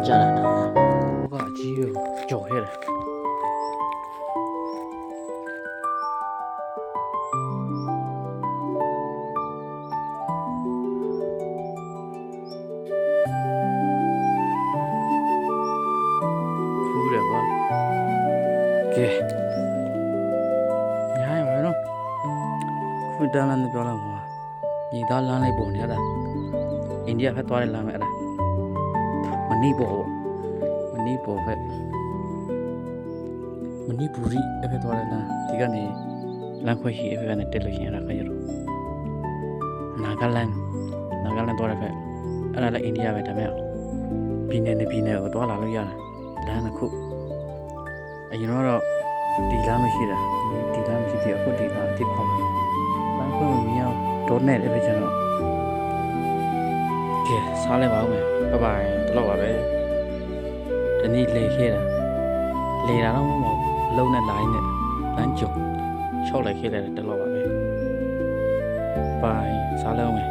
ကြာတာဟိုကအကြီးကိုကြော်ခဲ့တယ်ခူးတယ်ကွာကဲညာရမယ်နော်ခွန်တန်းလမ်းပြောလာမှာညီသားလမ်းလိုက်ပုံနေရတာအိန္ဒိယဖက်သွားတဲ့လမ်းပဲအဲ့ဒါမဏိပေါ်ဖက်မဏိပူရီအဲ့ဖက်သွားတဲ့လမ်းဒီကနေလမ်းခွဲရှိအဲ့ဖက်ကနေတက်လို့ရှိရင်အဲ့ဒါခရတော့နာဂလန်သွားတဲ့ဖက်အဲ့ဒါလည်းအိန္ဒိယပဲဒါပေမဲ့ပြည်နယ်နဲ့ပြည်နယ်ကိုသွားလာလို့ရတယ်လမ်းတစ်ခုအရင်တော့ဒီလမ်းမရှိတာဒီလမ်းမရှိသေးအခုဒီလမ်းအစ်ခေါ်မယ်လမ်းခွဲမမြင်အောင်ဒေါ်နဲ့အဲ့ဖက်ကျတော့ကဲစားလိုက်ပါဦးမယ်ဘိုင်တော့ပါပဲဒီနေ့လေခဲ့တာတော့မဟုတ်ဘူးလုံးနဲ့လိုင်းနဲ့လမ်းကြုံရှောက်လိုက်ခဲ့တယ်တလို့ပါပဲဘိုင်စားလိုက်အောင်မယ်